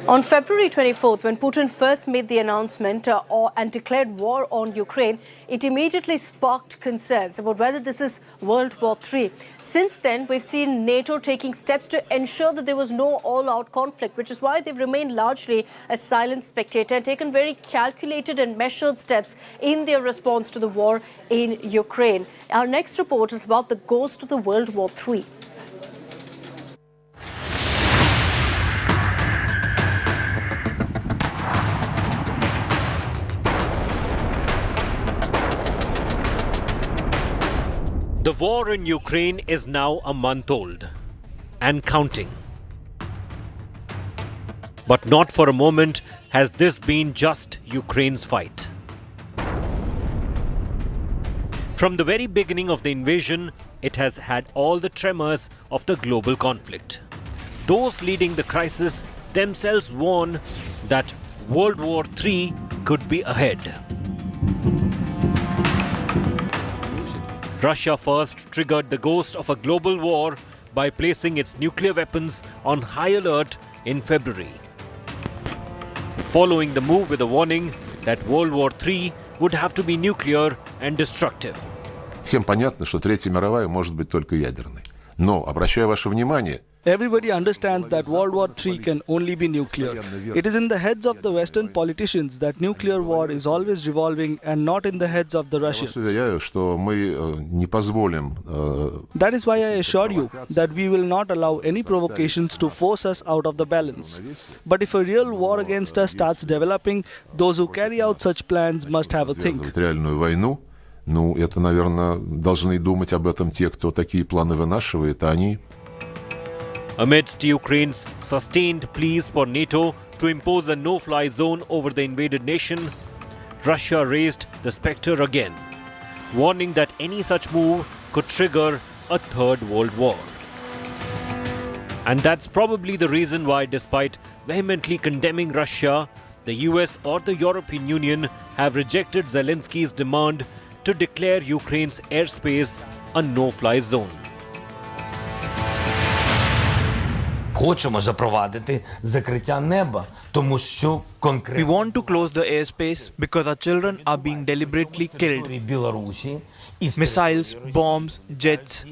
On February 24th, when Putin first made the announcement and declared war on Ukraine, it immediately sparked concerns about whether this is World War III. Since then, we've seen NATO taking steps to ensure that there was no all-out conflict, which is why they've remained largely a silent spectator and taken very calculated and measured steps in their response to the war in Ukraine. Our next report is about the ghost of the World War III. The war in Ukraine is now a month old and counting. But not for a moment has this been just Ukraine's fight. From the very beginning of the invasion, it has had all the tremors of the global conflict. Those leading the crisis themselves warn that World War III could be ahead. Russia first triggered the ghost of a global war by placing its nuclear weapons on high alert in February, following the move with a warning that World War III would have to be nuclear and destructive. Всем понятно, что Третья мировая может быть только ядерной. Но, обращаю ваше внимание, everybody understands that World War III can only be nuclear. It is in the heads of the Western politicians that nuclear war is always revolving and not in the heads of the Russians. уверяю, что мы не позволим. That is why I assure you that we will not allow any provocations to force us out of the balance. But if a real war against us starts developing, those who carry out such plans must have a think. Реальную войну, ну, это, наверное, должны думать об этом те, кто такие планы вынашивает, а они... Amidst Ukraine's sustained pleas for NATO to impose a no-fly zone over the invaded nation, Russia raised the spectre again, warning that any such move could trigger a third world war. And that's probably the reason why, despite vehemently condemning Russia, the US or the European Union have rejected Zelensky's demand to declare Ukraine's airspace a no-fly zone. Хочемо запровадити закриття неба, тому що конкретно We want to close the airspace because our children are being deliberately killed. Білорусі і Missiles, bombs, jets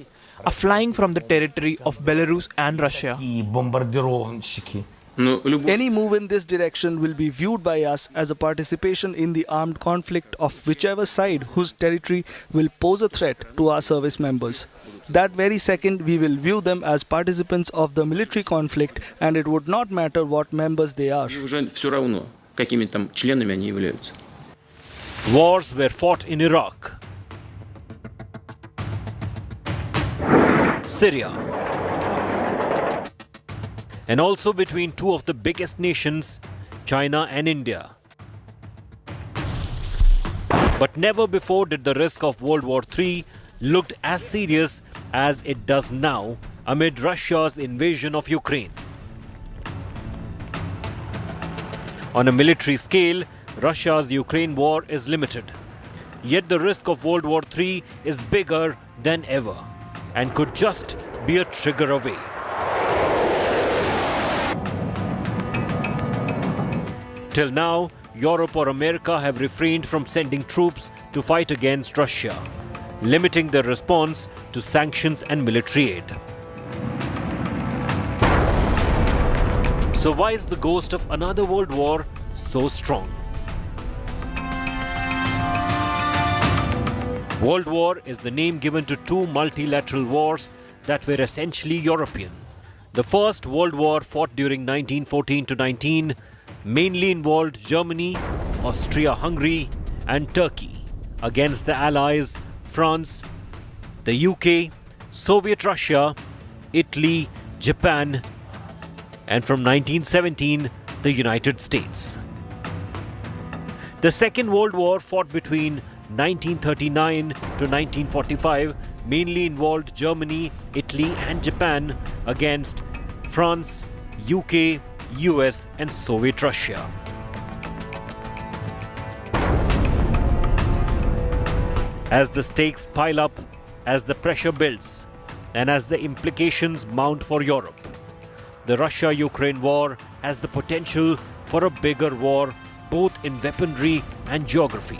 are flying from the territory of Belarus and Russia. і бомбардировщики. Any move in this direction will be viewed by us as a participation in the armed conflict of whichever side whose territory will pose a threat to our service members. That very second, we will view them as participants of the military conflict, and it would not matter what members they are. Уже все равно, какими там членами они являются. Wars were fought in Iraq, Syria, and also between two of the biggest nations, China and India. But never before did the risk of World War III looked as serious as it does now amid Russia's invasion of Ukraine. On a military scale, Russia's Ukraine war is limited. Yet the risk of World War III is bigger than ever and could just be a trigger away. Till now, Europe or America have refrained from sending troops to fight against Russia, limiting their response to sanctions and military aid. So why is the ghost of another world war so strong? World War is the name given to two multilateral wars that were essentially European. The First World War, fought during 1914 to 19, mainly involved Germany, Austria-Hungary and Turkey against the Allies, France, the UK, Soviet Russia, Italy, Japan, and from 1917, the United States. The Second World War, fought between 1939 to 1945, mainly involved Germany, Italy and Japan against France, UK, US and Soviet Russia. As the stakes pile up, as the pressure builds, and as the implications mount for Europe, the Russia-Ukraine war has the potential for a bigger war, both in weaponry and geography.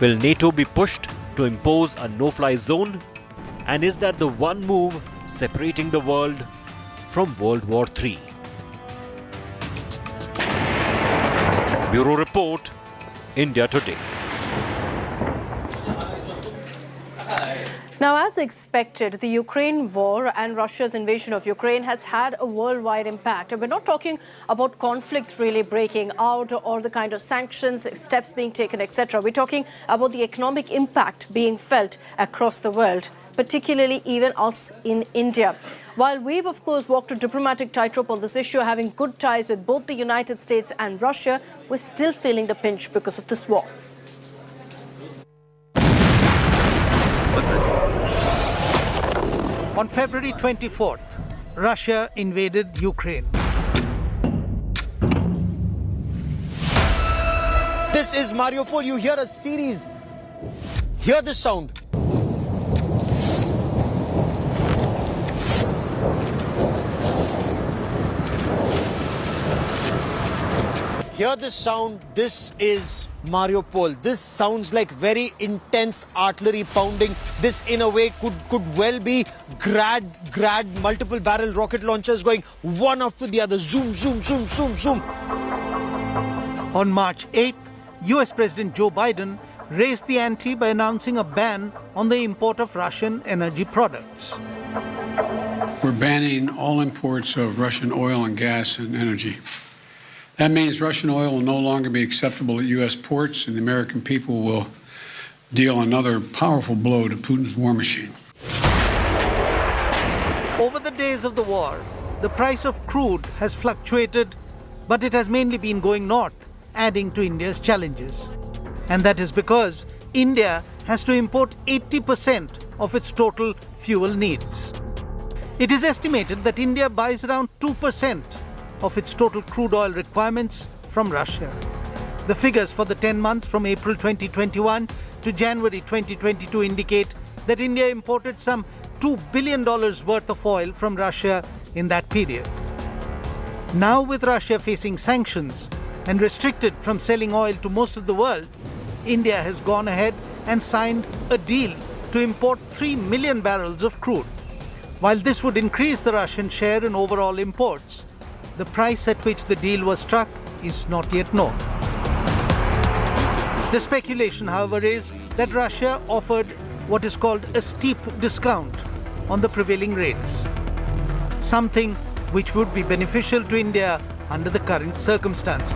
Will NATO be pushed to impose a no-fly zone? And is that the one move separating the world from World War III? Bureau Report, India Today. Now, as expected, the Ukraine war and Russia's invasion of Ukraine has had a worldwide impact. And we're not talking about conflicts really breaking out or the kind of sanctions, steps being taken, etc. We're talking about the economic impact being felt across the world, particularly even us in India. While we've, of course, walked a diplomatic tightrope on this issue, having good ties with both the United States and Russia, we're still feeling the pinch because of this war. On February 24th, Russia invaded Ukraine. This is Mariupol. You hear a series. Hear this sound. Hear this sound. This is Mariupol. This sounds like very intense artillery pounding. This, in a way, could well be Grad multiple barrel rocket launchers going one after the other. Zoom, zoom, zoom, zoom, zoom. On March 8th, US President Joe Biden raised the ante by announcing a ban on the import of Russian energy products. We're banning all imports of Russian oil and gas and energy. That means Russian oil will no longer be acceptable at U.S. ports, and the American people will deal another powerful blow to Putin's war machine. Over the days of the war, the price of crude has fluctuated, but it has mainly been going north, adding to India's challenges. And that is because India has to import 80% of its total fuel needs. It is estimated that India buys around 2% of its total crude oil requirements from Russia. The figures for the 10 months from April 2021 to January 2022 indicate that India imported some $2 billion worth of oil from Russia in that period. Now, with Russia facing sanctions and restricted from selling oil to most of the world, India has gone ahead and signed a deal to import 3 million barrels of crude. While this would increase the Russian share in overall imports, the price at which the deal was struck is not yet known. The speculation, however, is that Russia offered what is called a steep discount on the prevailing rates, something which would be beneficial to India under the current circumstances.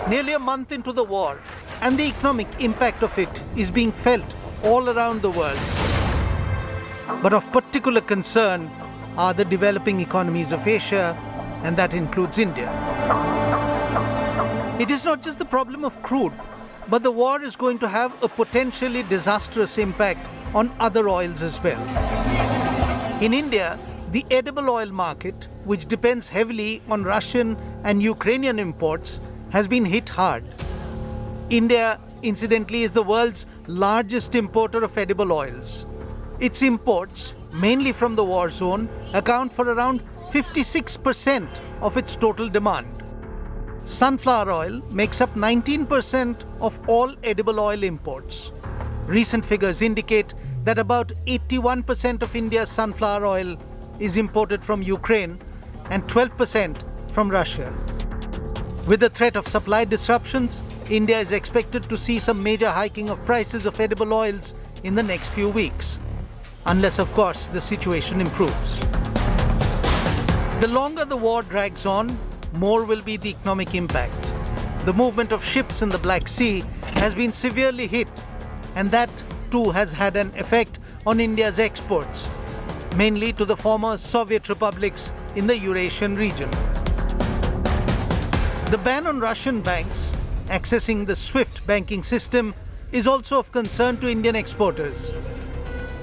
Nearly a month into the war, and the economic impact of it is being felt all around the world. But of particular concern are the developing economies of Asia, and that includes India. It is not just the problem of crude, but the war is going to have a potentially disastrous impact on other oils as well. In India, the edible oil market, which depends heavily on Russian and Ukrainian imports, has been hit hard. India, incidentally, is the world's largest importer of edible oils. Its imports, mainly from the war zone, account for around 56% of its total demand. Sunflower oil makes up 19% of all edible oil imports. Recent figures indicate that about 81% of India's sunflower oil is imported from Ukraine and 12% from Russia. With the threat of supply disruptions, India is expected to see some major hiking of prices of edible oils in the next few weeks, unless, of course, the situation improves. The longer the war drags on, more will be the economic impact. The movement of ships in the Black Sea has been severely hit, and that too has had an effect on India's exports, mainly to the former Soviet republics in the Eurasian region. The ban on Russian banks accessing the SWIFT banking system is also of concern to Indian exporters.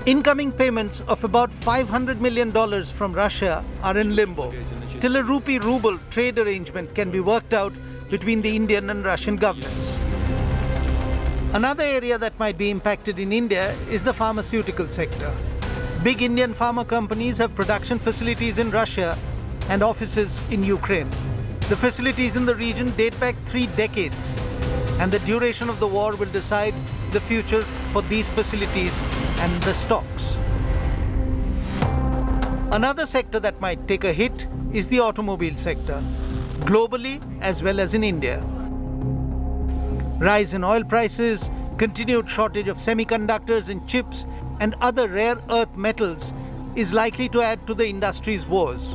Incoming payments of about $500 million from Russia are in limbo, till a rupee-ruble trade arrangement can be worked out between the Indian and Russian governments. Another area that might be impacted in India is the pharmaceutical sector. Big Indian pharma companies have production facilities in Russia and offices in Ukraine. The facilities in the region date back 3 decades, and the duration of the war will decide the future for these facilities and the stocks. Another sector that might take a hit is the automobile sector, globally as well as in India. Rise in oil prices, continued shortage of semiconductors and chips and other rare earth metals is likely to add to the industry's woes.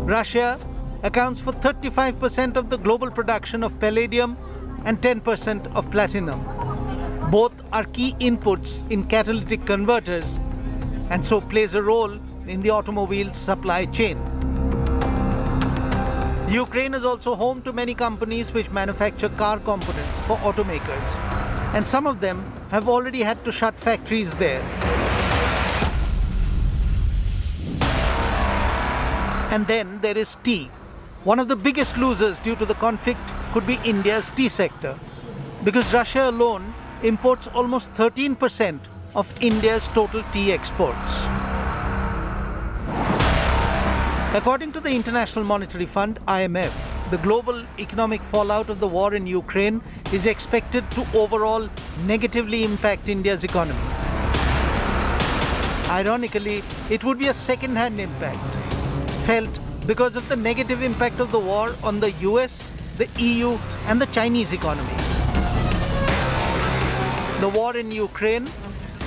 Russia accounts for 35% of the global production of palladium and 10% of platinum. Both are key inputs in catalytic converters and so plays a role in the automobile supply chain. Ukraine is also home to many companies which manufacture car components for automakers, and some of them have already had to shut factories there. And then there is tea. One of the biggest losers due to the conflict could be India's tea sector, because Russia alone imports almost 13% of India's total tea exports. According to the International Monetary Fund, IMF, the global economic fallout of the war in Ukraine is expected to overall negatively impact India's economy. Ironically, it would be a second-hand impact, felt because of the negative impact of the war on the US, the EU, and the Chinese economies. The war in Ukraine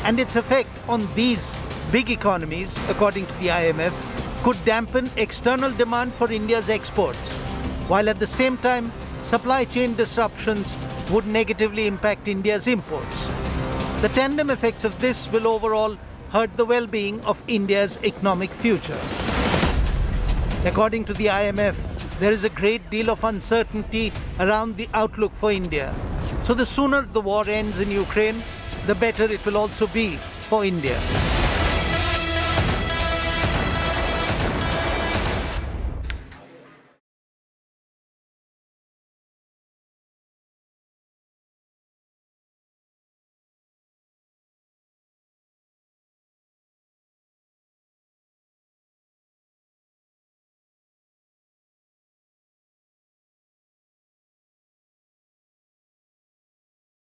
and its effect on these big economies, according to the IMF, could dampen external demand for India's exports, while at the same time, supply chain disruptions would negatively impact India's imports. The tandem effects of this will overall hurt the well-being of India's economic future. According to the IMF, there is a great deal of uncertainty around the outlook for India. So the sooner the war ends in Ukraine, the better it will also be for India.